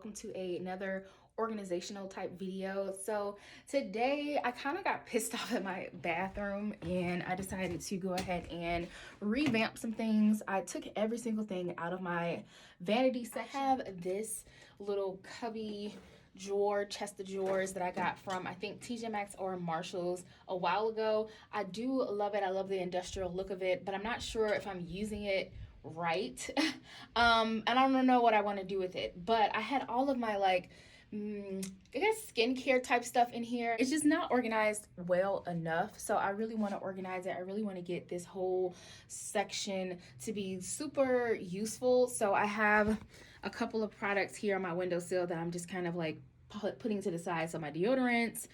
welcome to another organizational type video. So today I kind of got pissed off at my bathroom and I decided to go ahead and revamp some things. I took every single thing out of my vanity section. I have this little cubby drawer, chest of drawers that I got from I think TJ Maxx or Marshall's a while ago. I do love it. I love the industrial look of it, but I'm not sure if I'm using it right. And I don't know what I want to do with it, but I had all of my I guess skincare type stuff in here. It's just not organized well enough, so I really want to organize it. I really want to get this whole section to be super useful. So I have a couple of products here on my windowsill that I'm just kind of like putting to the side. So my deodorants.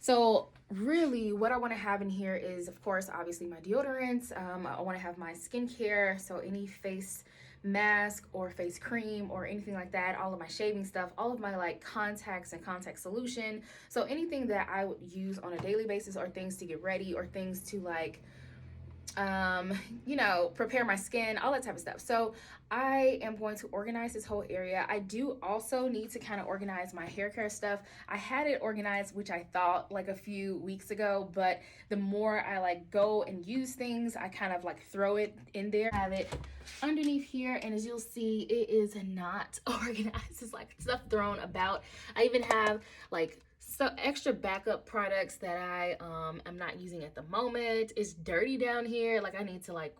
So really what I want to have in here is, of course, obviously my deodorants. I want to have my skincare, so any face mask or face cream or anything like that, all of my shaving stuff, all of my like contacts and contact solution. So anything that I would use on a daily basis, or things to get ready, or things to like prepare my skin, all that type of stuff. So I am going to organize this whole area. I do also need to kind of organize my hair care stuff. I had it organized, which I thought like a few weeks ago, but the more I like go and use things, I kind of like throw it in there. I have it underneath here, and as you'll see, it is not organized. It's like stuff thrown about. I even have like extra backup products that I am not using at the moment. It's dirty down here. Like I need to like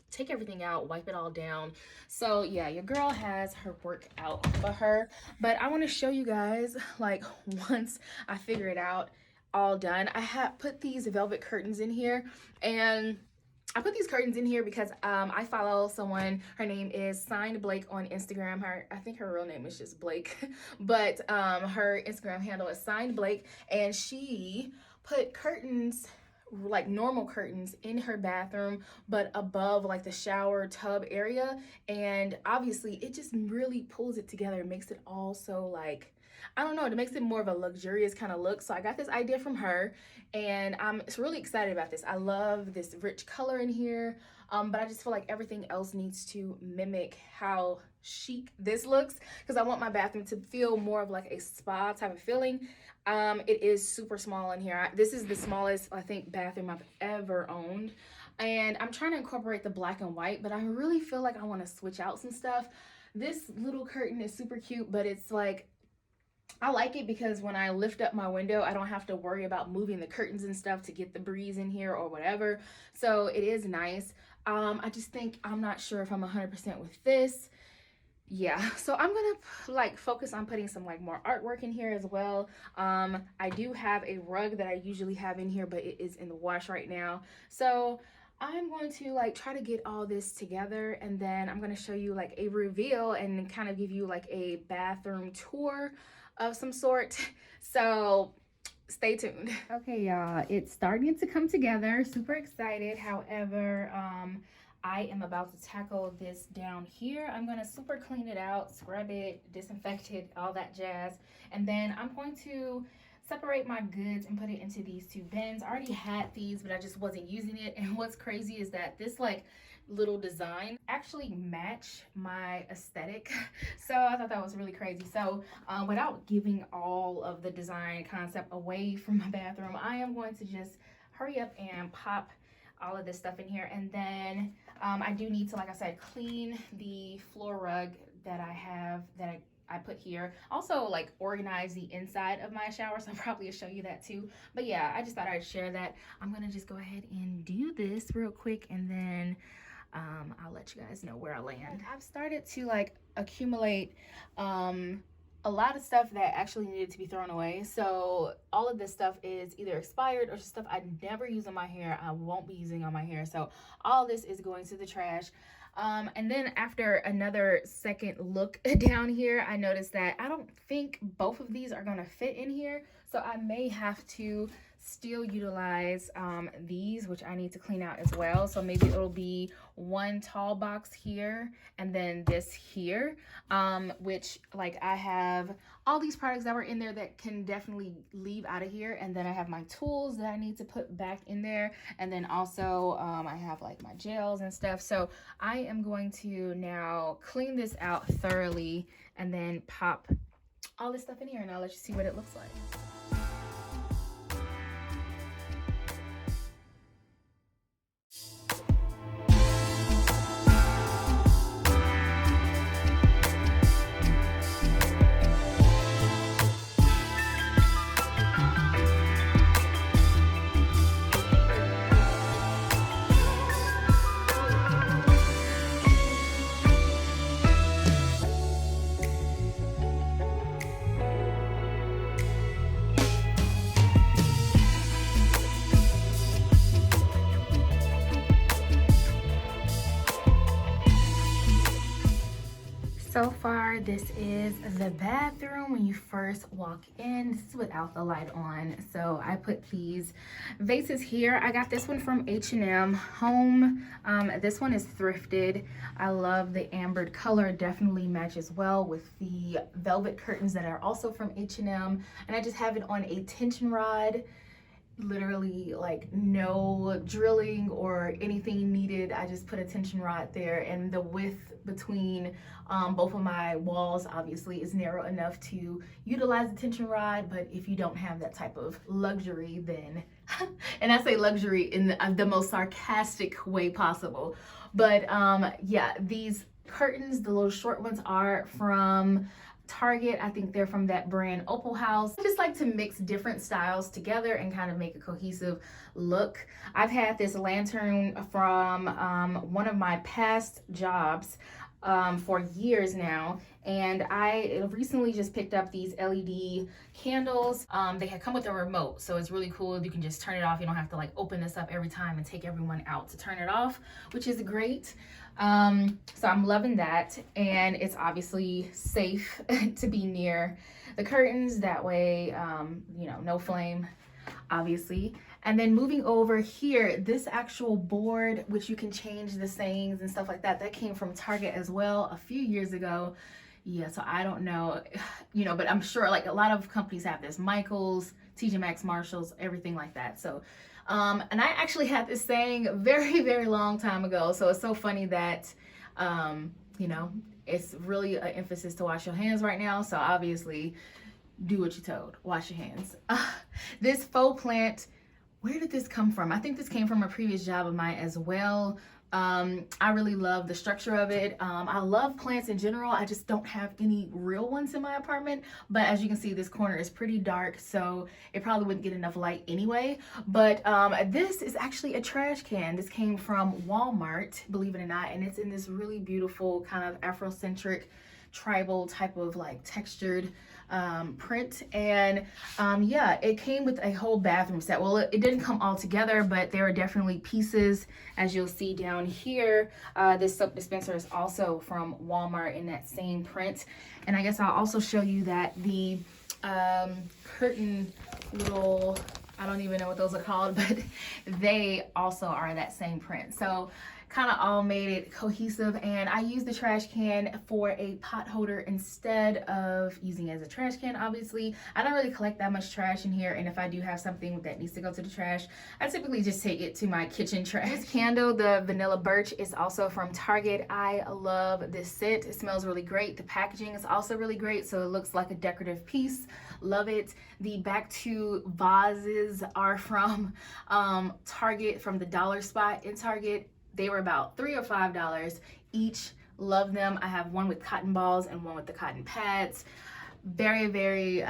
take everything out, wipe it all down. So yeah, your girl has her work out for her. But I want to show you guys, like, once I figure it out, all done. I have put these velvet curtains in here, and I put these curtains in here because I follow someone. Her name is Signed Blake on Instagram. I think her real name is just Blake, but her Instagram handle is Signed Blake, and she put curtains, like normal curtains, in her bathroom, but above like the shower tub area. And obviously it just really pulls it together. It makes it all so like, I don't know, it makes it more of a luxurious kind of look. So I got this idea from her, and I'm really excited about this. I love this rich color in here, but I just feel like everything else needs to mimic how chic this looks, because I want my bathroom to feel more of like a spa type of feeling. It is super small in here. This is the smallest, I think, bathroom I've ever owned. And I'm trying to incorporate the black and white, but I really feel like I want to switch out some stuff. This little curtain is super cute, but it's like, I like it because when I lift up my window, I don't have to worry about moving the curtains and stuff to get the breeze in here or whatever. So it is nice. I just think I'm not sure if I'm 100% with this. Yeah, so I'm gonna like focus on putting some like more artwork in here as well. I do have a rug that I usually have in here, but it is in the wash right now. So I'm going to like try to get all this together, and then I'm going to show you like a reveal and kind of give you like a bathroom tour of some sort. So stay tuned. Okay, y'all, it's starting to come together. Super excited. However, I am about to tackle this down here. I'm going to super clean it out, scrub it, disinfect it, all that jazz. And then I'm going to separate my goods and put it into these two bins. I already had these, but I just wasn't using it. And what's crazy is that this like little design actually match my aesthetic. So I thought that was really crazy. So without giving all of the design concept away from my bathroom, I am going to just hurry up and pop all of this stuff in here. And then I do need to, like I said, clean the floor rug that I have, that I put here. Also like organize the inside of my shower, so I'll probably show you that too. But yeah, I just thought I'd share that. I'm gonna just go ahead and do this real quick, and then I'll let you guys know where I land. I've started to like accumulate a lot of stuff that actually needed to be thrown away. So all of this stuff is either expired or stuff I never use on my hair. I won't be using on my hair. So all this is going to the trash. And then after another second look down here, I noticed that I don't think both of these are gonna fit in here. So I may have to still utilize these, which I need to clean out as well. So maybe it'll be one tall box here and then this here, which like I have all these products that were in there that can definitely leave out of here. And then I have my tools that I need to put back in there. And then also I have like my gels and stuff. So I am going to now clean this out thoroughly and then pop all this stuff in here, and I'll let you see what it looks like. So far, this is the bathroom when you first walk in. This is without the light on. So I put these vases here. I got this one from H&M Home. This one is thrifted. I love the ambered color. Definitely matches well with the velvet curtains that are also from H&M. And I just have it on a tension rod. Literally like no drilling or anything needed. I just put a tension rod there, and the width between both of my walls obviously is narrow enough to utilize the tension rod. But if you don't have that type of luxury, then and I say luxury in the most sarcastic way possible, but yeah, these curtains, the little short ones, are from Target. I think they're from that brand Opal House. I just like to mix different styles together and kind of make a cohesive look. I've had this lantern from one of my past jobs for years now, and I recently just picked up these LED candles. They had come with a remote, so it's really cool. You can just turn it off. You don't have to like open this up every time and take everyone out to turn it off, which is great. So I'm loving that, and it's obviously safe to be near the curtains. That way, you know, no flame, obviously. And then moving over here, this actual board, which you can change the sayings and stuff like that, that came from Target as well a few years ago. Yeah, so I don't know, you know, but I'm sure like a lot of companies have this, Michaels, TJ Maxx, Marshalls, everything like that. So and I actually had this saying very, very long time ago. So it's so funny that, you know, it's really an emphasis to wash your hands right now. So obviously, do what you're told. Wash your hands. This faux plant, where did this come from? I think this came from a previous job of mine as well. I really love the structure of it. I love plants in general. I just don't have any real ones in my apartment. But as you can see, this corner is pretty dark, so it probably wouldn't get enough light anyway. But this is actually a trash can. This came from Walmart, believe it or not, and it's in this really beautiful kind of Afrocentric tribal type of like textured print. And yeah, it came with a whole bathroom set. Well, it didn't come all together, but there are definitely pieces, as you'll see down here. This soap dispenser is also from Walmart in that same print. And I guess I'll also show you that the curtain little, I don't even know what those are called, but they also are that same print. So kind of all made it cohesive. And I use the trash can for a pot holder instead of using it as a trash can. Obviously, I don't really collect that much trash in here, and if I do have something that needs to go to the trash, I typically just take it to my kitchen trash. This candle, the vanilla birch, is also from Target. I love this scent. It smells really great. The packaging is also really great, so it looks like a decorative piece. Love it. The back two vases are from Target, from the dollar spot in Target. They were about $3 or $5 each. Love them. I have one with cotton balls and one with the cotton pads. Very, very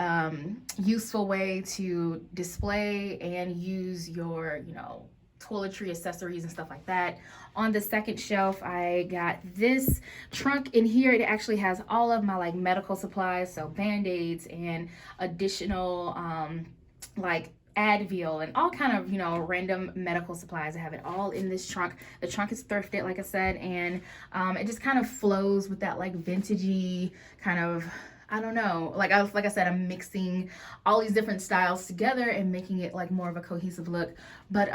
useful way to display and use your, you know, toiletry accessories and stuff like that. On the second shelf, I got this trunk. In here, it actually has all of my like medical supplies, so band-aids and additional like Advil and all kind of, you know, random medical supplies. I have it all in this trunk. The trunk is thrifted, like I said, and it just kind of flows with that like vintagey kind of I don't know. Like I said, I'm mixing all these different styles together and making it like more of a cohesive look. But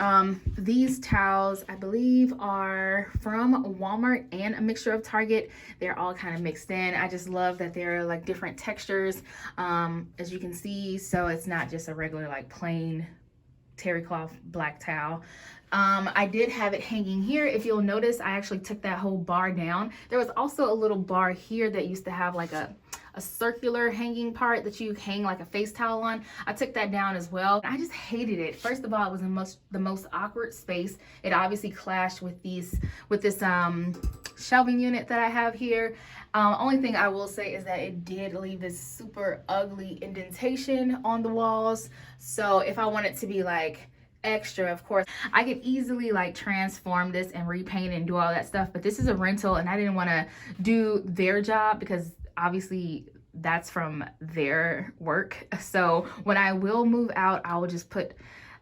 these towels, I believe, are from Walmart and a mixture of Target. They're all kind of mixed in. I just love that they're like different textures, as you can see. So it's not just a regular like plain terry cloth black towel. I did have it hanging here. If you'll notice, I actually took that whole bar down. There was also a little bar here that used to have like a circular hanging part that you hang like a face towel on. I took that down as well. I just hated it. First of all, it was the most awkward space. It obviously clashed with this shelving unit that I have here. Only thing I will say is that it did leave this super ugly indentation on the walls. So if I want it to be like extra, of course I could easily like transform this and repaint and do all that stuff, but this is a rental and I didn't want to do their job because obviously that's from their work. So when I will move out, I will just put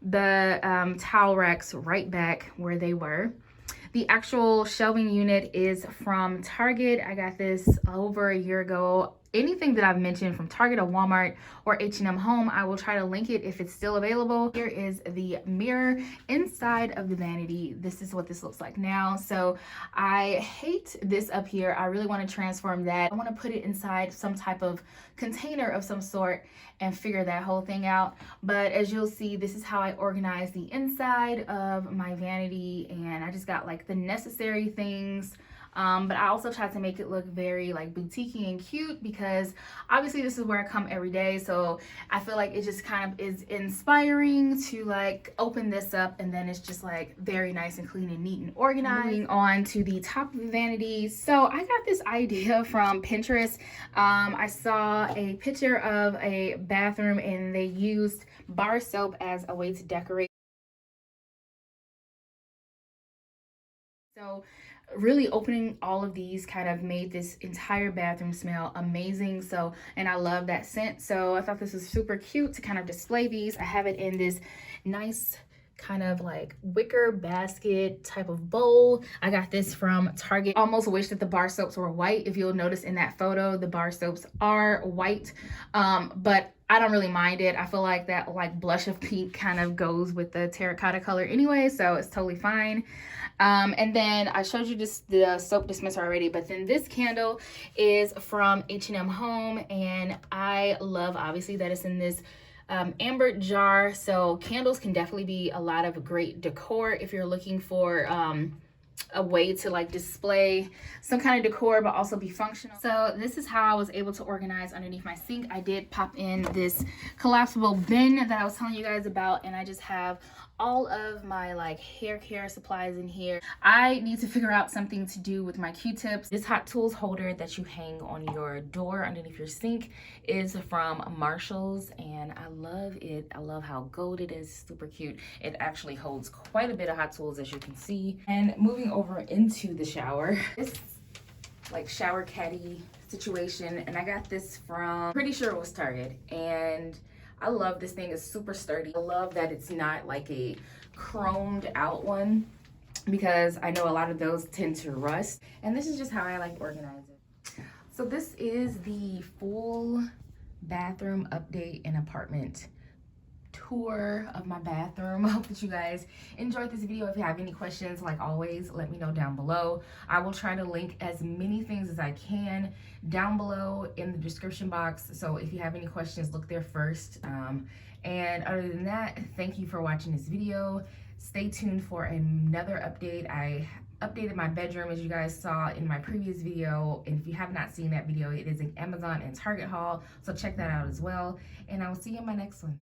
the towel racks right back where they were. The actual shelving unit is from Target. I got this over a year ago. Anything that I've mentioned from Target or Walmart or H&M Home, I will try to link it if it's still available. Here is the mirror inside of the vanity. This is what this looks like now. So I hate this up here. I really want to transform that. I want to put it inside some type of container of some sort and figure that whole thing out. But as you'll see, this is how I organize the inside of my vanity, and I just got like the necessary things. But I also tried to make it look very like boutiquey and cute because obviously this is where I come every day. So I feel like it just kind of is inspiring to like open this up, and then it's just like very nice and clean and neat and organized. Moving on to the top of the vanity. So I got this idea from Pinterest. I saw a picture of a bathroom and they used bar soap as a way to decorate. So really opening all of these kind of made this entire bathroom smell amazing. So, and I love that scent. So I thought this was super cute to kind of display these. I have it in this nice kind of like wicker basket type of bowl. I got this from Target. Almost wish that the bar soaps were white. If you'll notice in that photo, the bar soaps are white, but I don't really mind it. I feel like that like blush of pink kind of goes with the terracotta color anyway, so it's totally fine. And then I showed you the soap dispenser already, but then this candle is from H&M Home, and I love obviously that it's in this amber jar. So candles can definitely be a lot of great decor if you're looking for a way to like display some kind of decor but also be functional. So this is how I was able to organize underneath my sink. I did pop in this collapsible bin that I was telling you guys about, and I just have all of my like hair care supplies in here. I need to figure out something to do with my Q-tips. This hot tools holder that you hang on your door underneath your sink is from Marshall's, and I love it. I love how gold it is, super cute. It actually holds quite a bit of hot tools, as you can see. And moving over into the shower, this like shower caddy situation, and I got this from, pretty sure it was Target, and I love this thing. It's super sturdy. I love that it's not like a chromed out one because I know a lot of those tend to rust. And this is just how I like organize it. So this is the full bathroom update and apartment tour of my bathroom. I hope that you guys enjoyed this video. If you have any questions, like always, let me know down below. I will try to link as many things as I can down below in the description box. So if you have any questions, look there first. And other than that, thank you for watching this video. Stay tuned for another update. I updated my bedroom, as you guys saw in my previous video, and if you have not seen that video, it is an Amazon and Target haul, so check that out as well, and I will see you in my next one.